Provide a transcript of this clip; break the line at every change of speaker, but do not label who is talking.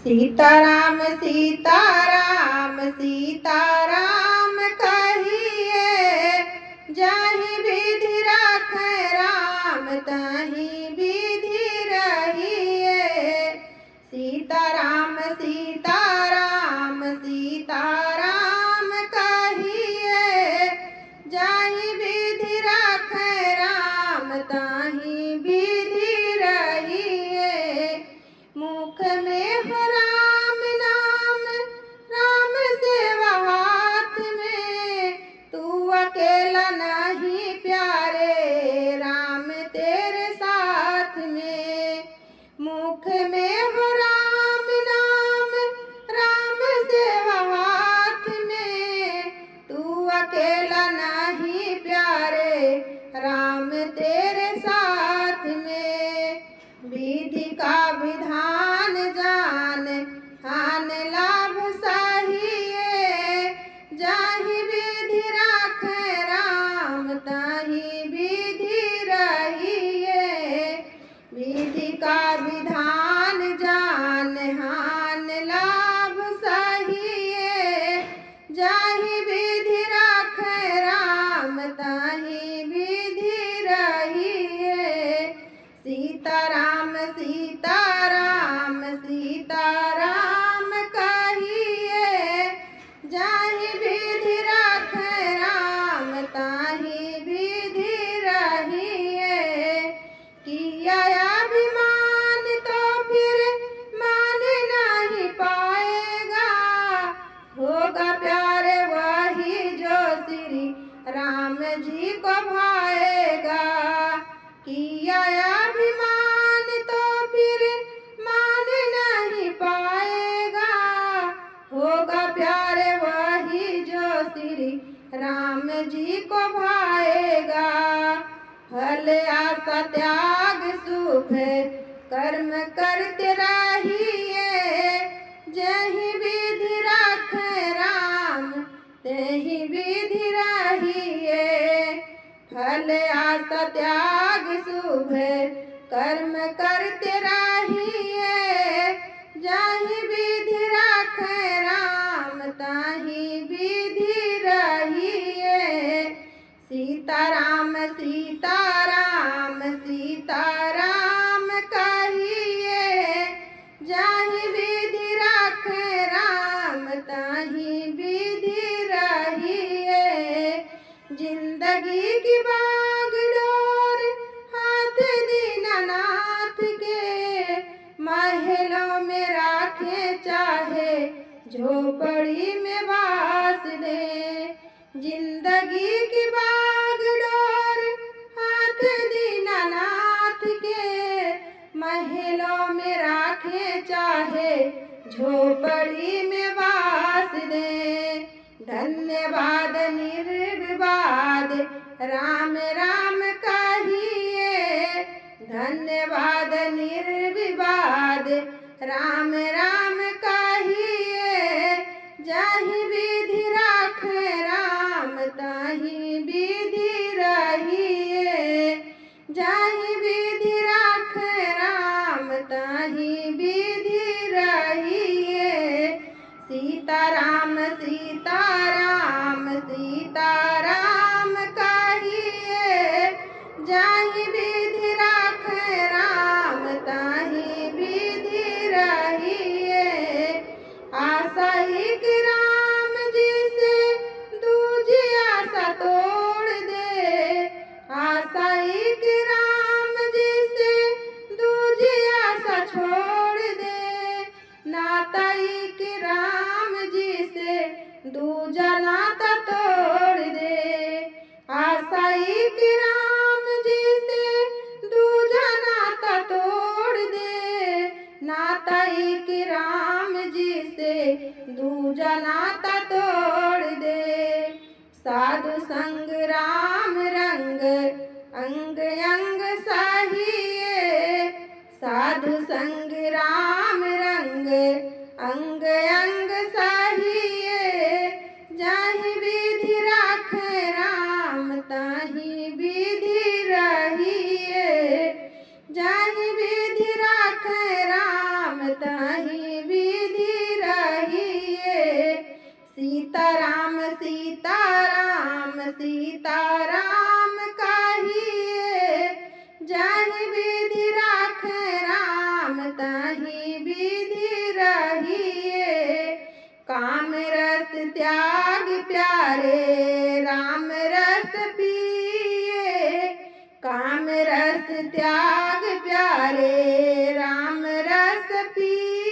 सीताराम सीताराम सीताराम कहिए, जाहि विधि राखै राम तहि विधि रहिए। सीताराम सीताराम सीताराम कहिए, जाहि विधि राखै राम तहि विधि रहिए। मुख में हो राम नाम, राम सेवा हाथ में, तू अकेला नहीं प्यारे, राम तेरे साथ में। मुख में हो राम नाम, राम सेवा हाथ में, तू अकेला नहीं प्यारे, राम तेरे साथ में। विधि का विधान जान, हान लाभ सहिए, जाहि विधि राखै राम तहि विधि रहिए। विधि का विधान जान, हान लाभ सहिए, जाहि विधि राखै राम तहि विधि रहिए। सीताराम सीताराम सीताराम कहिए, जाहि विधि राखै राम तहि विधि रहिए। किया अभिमान तो फिर मान नहीं पाएगा, होगा प्यारे वही जो श्री राम जी को भाएगा। किया अभिमान तो फिर मान नहीं पाएगा, होगा प्यारे वही जो श्री राम जी को भाएगा। फल आशा त्याग शुभ कर्म करते रहिए, जहि विधि राखै राम तहि विधि रहिए। फल आशा त्याग शुभ कर्म करते रहिए, जाहि विधि राखै राम तहि विधि रहिए। सीताराम सीताराम सीताराम कहिए, जाहि विधि राखै राम तहि विधि रहिए। जिंदगी की बागडोर हाथ दीनानाथ के, महलों में राखे चाहे झोपड़ी में बास दे। जिंदगी की बागडोर हाथ दीनानाथ के, महलों में राखे चाहे झोपड़ी में बास दे। धन्यवाद निर्विवाद राम राम कहिए, धन्यवाद निर्विवाद राम राम कहिए, जाहि विधि राखै राम तहि विधि रहिए। जाहि विधि राखै राम तहि विधि रहिए। सीताराम सीताराम सीताराम कहिए, जाहि विधि राखै राम तहि विधि रहिए। आशा एक राम जी से दूजी आशा तोड़ दे, आशा एक राम जी से दूजी आशा छोड़ दे। नाता एक राम जी से दूजा नाता तोड़ दे। आशा एक राम जी से दूजा नाता तोड़ दे। नाता एक राम जी से दूजा नाता तोड़ दे। साधु संग राम रंग अंग अंग सहिए, साधु संग राम रंग अंग अंग सहिए, जाहि विधि राखै राम तहि विधि रहिए। जाहि विधि राखै राम तहि विधि सीताराम कहिए, जाहि विधि राखै राम ताहि विधि रहिए। काम रस त्याग प्यारे राम रस पिए, काम रस त्याग प्यारे राम रस पिए।